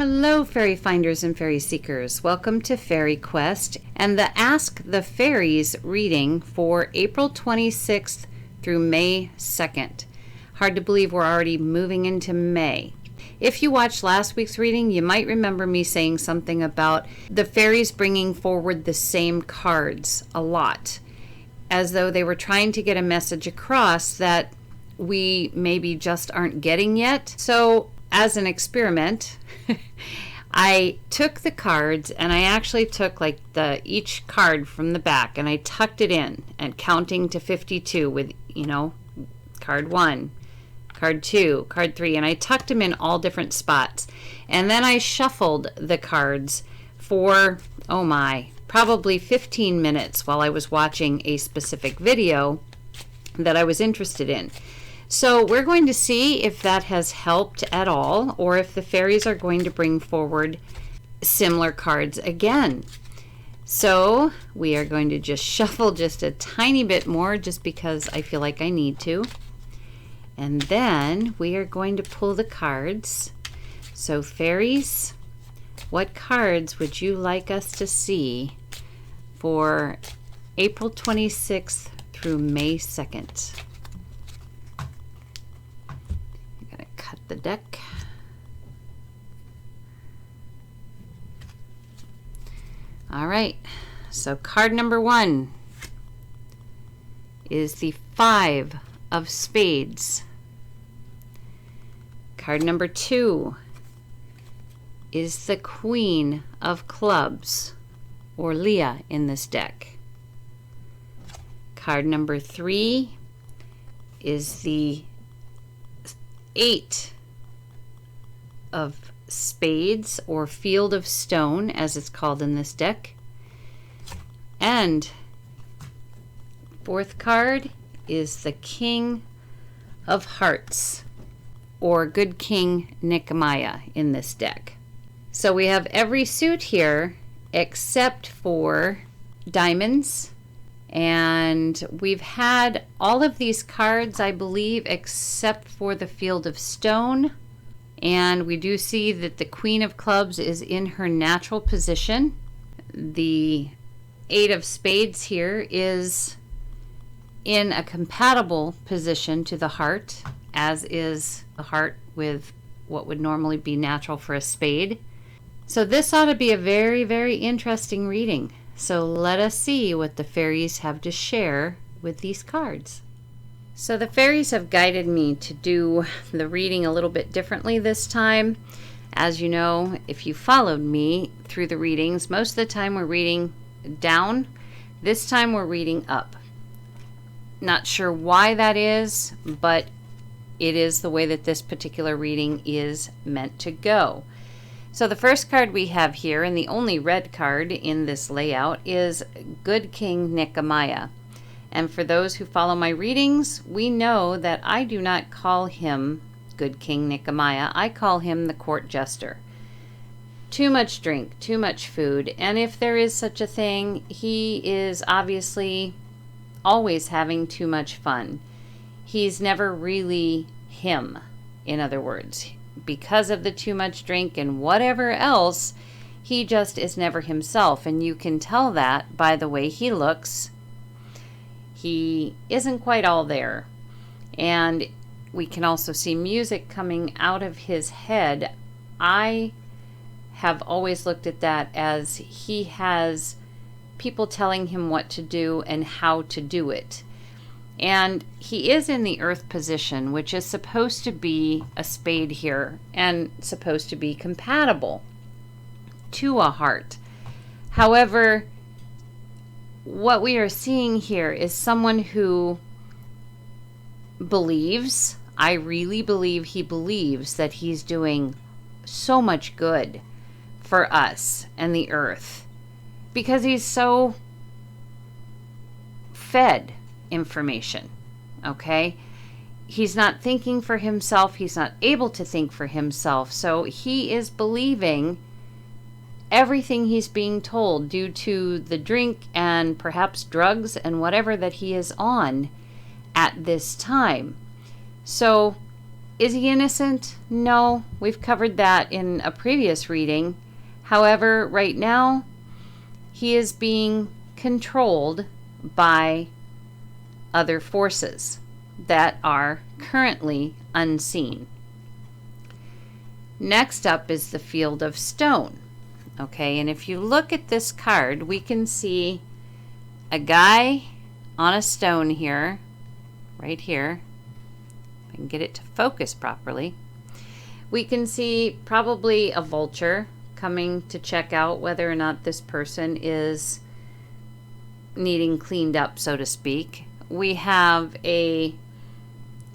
Hello, fairy finders and fairy seekers. Welcome to FaerieQuest and the Ask the Fairies reading for April 26th through May 2nd. Hard to believe we're already moving into May. If you watched last week's reading, you might remember me saying something about the fairies bringing forward the same cards a lot, as though they were trying to get a message across that we maybe just aren't getting yet. So as an experiment, I took the cards and I actually took like each card from the back and I tucked it in and counting to 52 with, card 1, card 2, card 3, and I tucked them in all different spots. And then I shuffled the cards for, probably 15 minutes while I was watching a specific video that I was interested in. So we're going to see if that has helped at all, or if the fairies are going to bring forward similar cards again. So we are going to just shuffle just a tiny bit more, just because I feel like I need to. And then we are going to pull the cards. So fairies, what cards would you like us to see for April 26th through May 2nd? Cut the deck. All right, so card number 1 is the 5 of Spades. Card number 2 is the Queen of Clubs, or Leah in this deck. Card number 3 is the 8 of Spades, or Field of Stone as it's called in this deck. And 4th card is the King of Hearts, or Good King Nehemiah in this deck. So we have every suit here except for diamonds. And we've had all of these cards, I believe, except for the Field of Stone. And we do see that the Queen of Clubs is in her natural position. The 8 of Spades here is in a compatible position to the heart, as is the heart with what would normally be natural for a spade. So this ought to be a very, very interesting reading. So let us see what the fairies have to share with these cards. So the fairies have guided me to do the reading a little bit differently this time. As you know, if you followed me through the readings, most of the time we're reading down. This time we're reading up. Not sure why that is, but it is the way that this particular reading is meant to go. So the first card we have here, and the only red card in this layout, is Good King Nehemiah. And for those who follow my readings, we know that I do not call him Good King Nehemiah. I call him the court jester. Too much drink, too much food, and if there is such a thing, he is obviously always having too much fun. He's never really him, in other words. Because of the too much drink and whatever else, he just is never himself. And you can tell that by the way he looks. He isn't quite all there. And we can also see music coming out of his head. I have always looked at that as he has people telling him what to do and how to do it. And he is in the earth position, which is supposed to be a spade here and supposed to be compatible to a heart. However, what we are seeing here is someone who believes, I really believe he believes, that he's doing so much good for us and the earth because he's so fed information. Okay, he's not thinking for himself, he's not able to think for himself, so he is believing everything he's being told due to the drink and perhaps drugs and whatever that he is on at this time. So Is he innocent? No, we've covered that in a previous reading. However, right now, he is being controlled by other forces that are currently unseen. Next up is the Field of Stone. Okay, and if you look at this card, we can see a guy on a stone here, right here. If I can get it to focus properly. We can see probably a vulture coming to check out whether or not this person is needing cleaned up, so to speak. We have a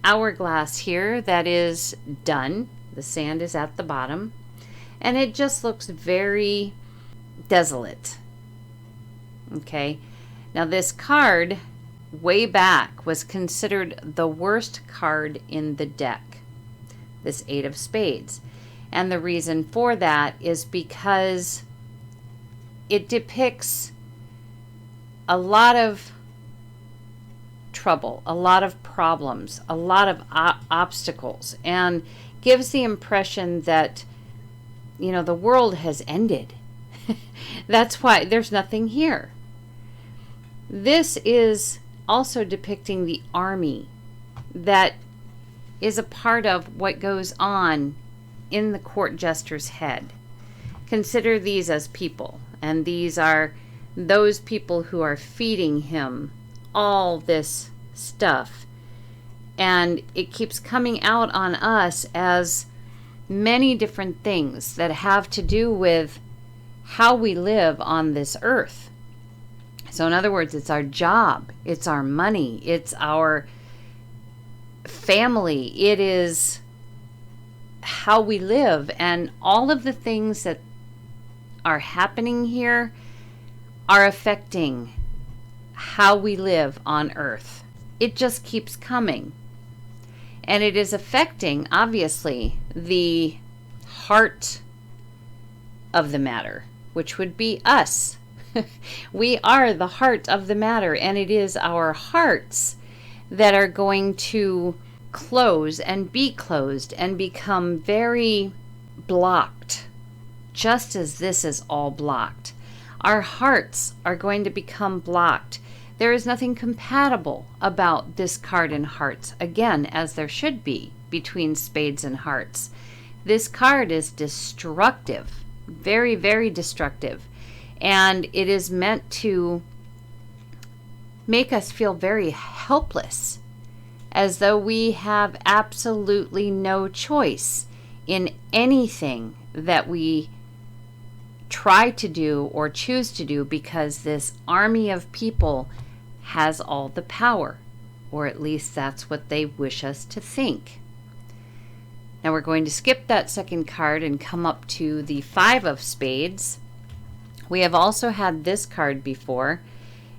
hourglass here that is done. The sand is at the bottom, and it just looks very desolate. Okay, now this card way back was considered the worst card in the deck, this Eight of Spades. And the reason for that is because it depicts a lot of trouble, a lot of problems, a lot of obstacles, and gives the impression that, you know, the world has ended. That's why there's nothing here. This is also depicting the army that is a part of what goes on in the court jester's head. Consider these as people, and these are those people who are feeding him all this stuff. And it keeps coming out on us as many different things that have to do with how we live on this earth. So in other words, it's our job, it's our money, it's our family, it is how we live, and all of the things that are happening here are affecting how we live on earth. It just keeps coming. And it is affecting, obviously, the heart of the matter, which would be us. We are the heart of the matter, and it is our hearts that are going to close and be closed and become very blocked, just as this is all blocked. Our hearts are going to become blocked. There is nothing compatible about this card in hearts, again, as there should be between spades and hearts. This card is destructive, very, very destructive, and it is meant to make us feel very helpless, as though we have absolutely no choice in anything that we try to do or choose to do, because this army of people has all the power, or at least that's what they wish us to think. Now we're going to skip that second card and come up to the Five of Spades. We have also had this card before,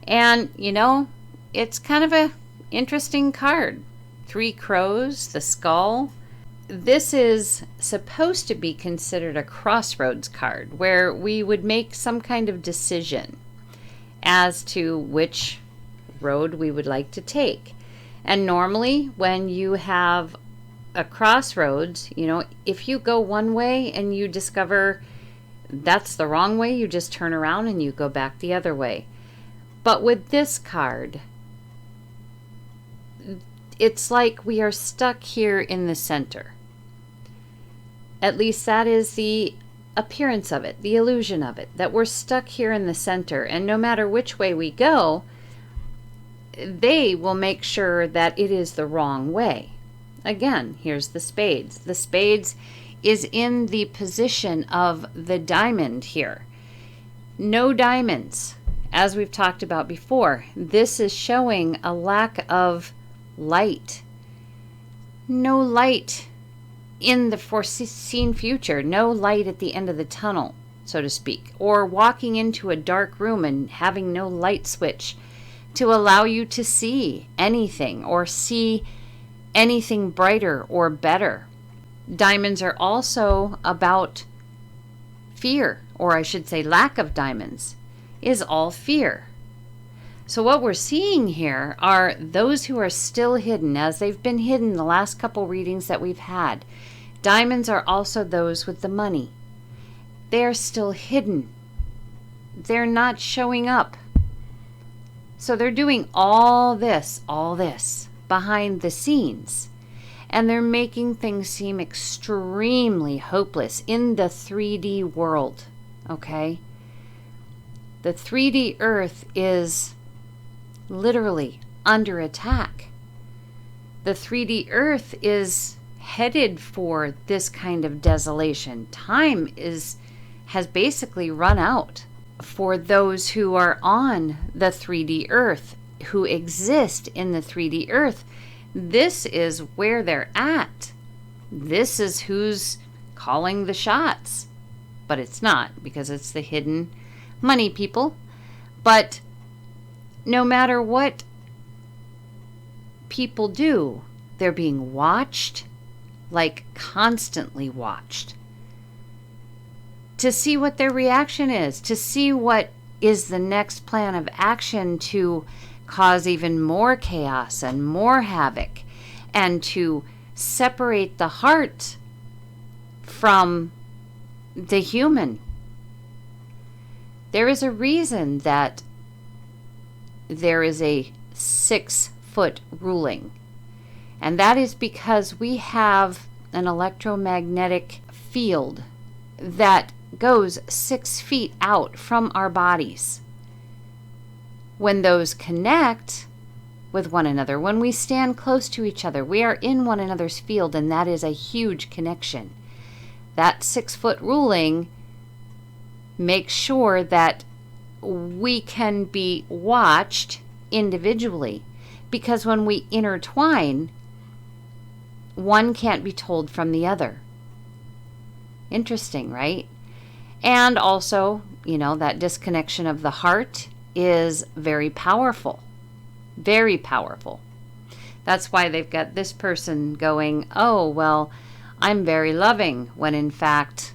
and you know, it's kind of a interesting card. Three crows, the skull. This is supposed to be considered a crossroads card, where we would make some kind of decision as to which road we would like to take. And normally when you have a crossroads, you know, if you go one way and you discover that's the wrong way, you just turn around and you go back the other way. But with this card, it's like we are stuck here in the center. At least that is the appearance of it, the illusion of it, that we're stuck here in the center, and no matter which way we go, they will make sure that it is the wrong way. Again, here's the spades. The spades is in the position of the diamond here. No diamonds, as we've talked about before. This is showing a lack of light. No light in the foreseen future. No light at the end of the tunnel, so to speak. Or walking into a dark room and having no light switch to allow you to see anything or see anything brighter or better. Diamonds are also about fear, or I should say lack of diamonds is all fear. So what we're seeing here are those who are still hidden, as they've been hidden the last couple readings that we've had. Diamonds are also those with the money. They're still hidden. They're not showing up. So they're doing all this behind the scenes. And they're making things seem extremely hopeless in the 3D world, okay? The 3D Earth is literally under attack. The 3D Earth is headed for this kind of desolation. Time has basically run out for those who are on the 3D Earth, who exist in the 3D Earth. This is where they're at. This is who's calling the shots. But it's not, because it's the hidden money people. But no matter what people do, they're being watched, like constantly watched, to see what their reaction is, to see what is the next plan of action to cause even more chaos and more havoc, and to separate the heart from the human. There is a reason that there is a 6-foot ruling, and that is because we have an electromagnetic field that goes 6 feet out from our bodies. When those connect with one another, when we stand close to each other, we are in one another's field, and that is a huge connection. That 6-foot ruling makes sure that we can be watched individually, because when we intertwine, one can't be told from the other. Interesting, right? And also, that disconnection of the heart is very powerful. Very powerful. That's why they've got this person going, oh, well, I'm very loving, when in fact,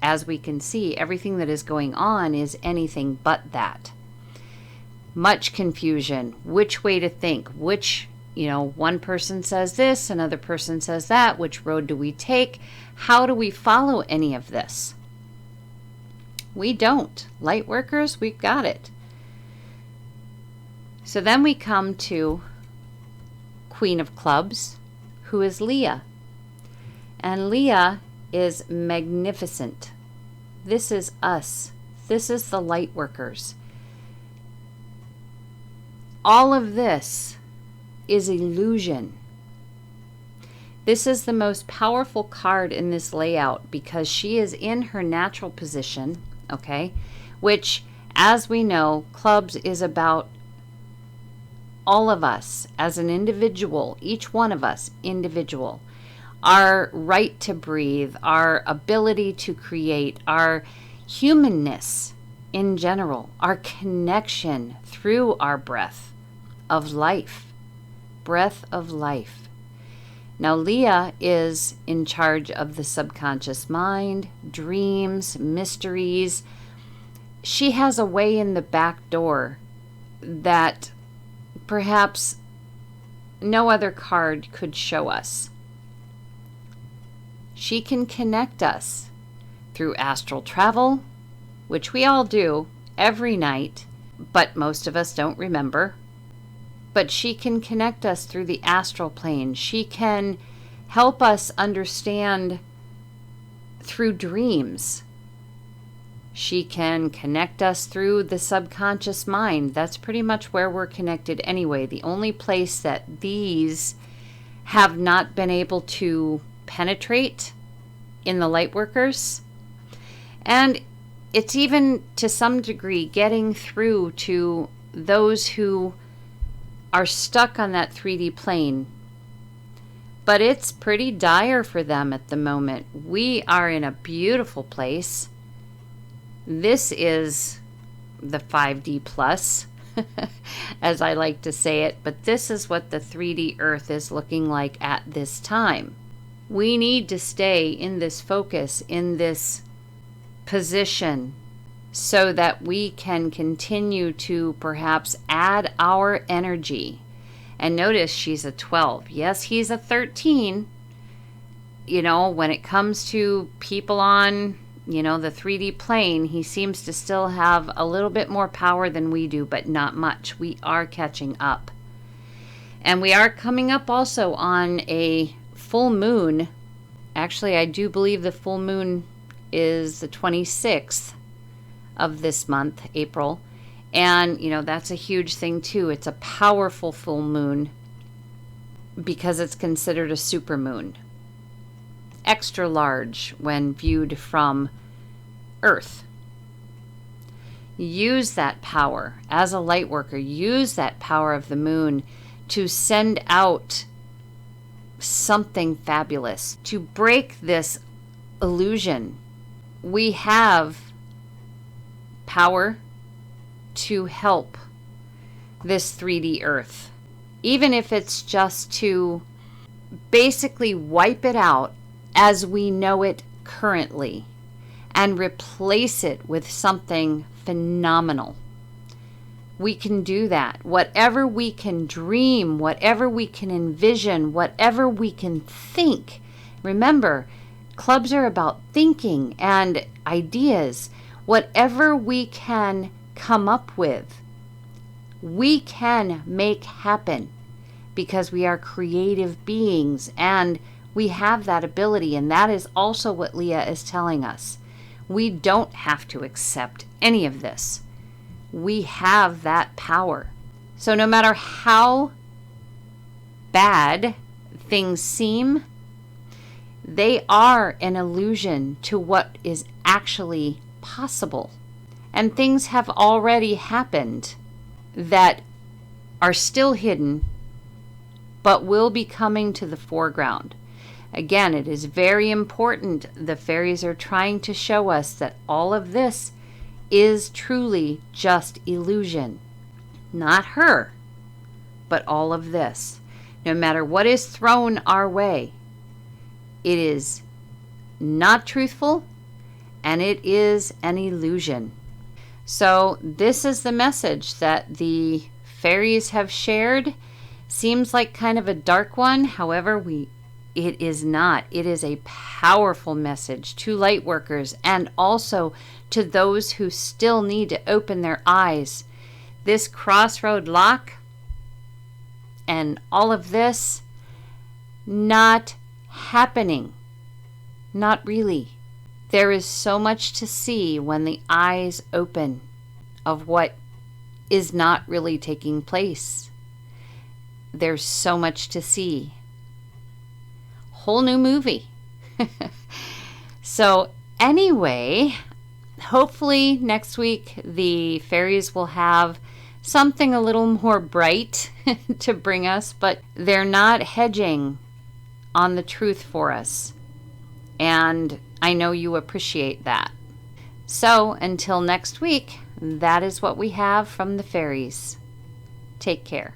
as we can see, everything that is going on is anything but that. Much confusion, which way to think, which, one person says this, another person says that, which road do we take? How do we follow any of this? We don't. Light workers, we've got it. So then we come to Queen of Clubs, who is Leah. And Leah is magnificent. This is us. This is the light workers. All of this is illusion. This is the most powerful card in this layout because she is in her natural position, okay? Which, as we know, clubs is about all of us as an individual, each one of us individual, our right to breathe, our ability to create, our humanness in general, our connection through our breath of life. Breath of life. Now, Leah is in charge of the subconscious mind, dreams, mysteries. She has a way in the back door that perhaps no other card could show us. She can connect us through astral travel, which we all do every night, but most of us don't remember. But she can connect us through the astral plane. She can help us understand through dreams. She can connect us through the subconscious mind. That's pretty much where we're connected anyway. The only place that these have not been able to penetrate in the light workers. And it's even to some degree getting through to those who are stuck on that 3D plane. But it's pretty dire for them at the moment. We are in a beautiful place. This is the 5D plus, as I like to say it, but this is what the 3D Earth is looking like at this time. We need to stay in this focus, in this position, so that we can continue to perhaps add our energy. And notice she's a 12. Yes, he's a 13. You know, when it comes to people on, you know, the 3D plane, he seems to still have a little bit more power than we do, but not much. We are catching up. And we are coming up also on a full moon. Actually, I do believe the full moon is the 26th of this month, April. And, you know, that's a huge thing too. It's a powerful full moon because it's considered a supermoon. Extra large when viewed from Earth. Use that power as a light worker. Use that power of the moon to send out something fabulous, to break this illusion. We have power to help this 3D Earth, even if it's just to basically wipe it out as we know it currently and replace it with something phenomenal. We can do that. Whatever we can dream, whatever we can envision, whatever we can think. Remember, clubs are about thinking and ideas. Whatever we can come up with, we can make happen because we are creative beings and we have that ability. And that is also what Leah is telling us. We don't have to accept any of this. We have that power. So no matter how bad things seem, they are an illusion to what is actually possible. And things have already happened that are still hidden, but will be coming to the foreground. Again, it is very important. The fairies are trying to show us that all of this is truly just illusion. Not her, but all of this. No matter what is thrown our way, it is not truthful and it is an illusion. So this is the message that the fairies have shared. Seems like kind of a dark one. However, it is not. It is a powerful message to light workers and also to those who still need to open their eyes. This crossroad lock and all of this not happening. Not really. There is so much to see when the eyes open of what is not really taking place. There's so much to see. Whole new movie. So anyway, hopefully next week the fairies will have something a little more bright to bring us, but they're not hedging on the truth for us. And I know you appreciate that. So until next week, that is what we have from the fairies. Take care.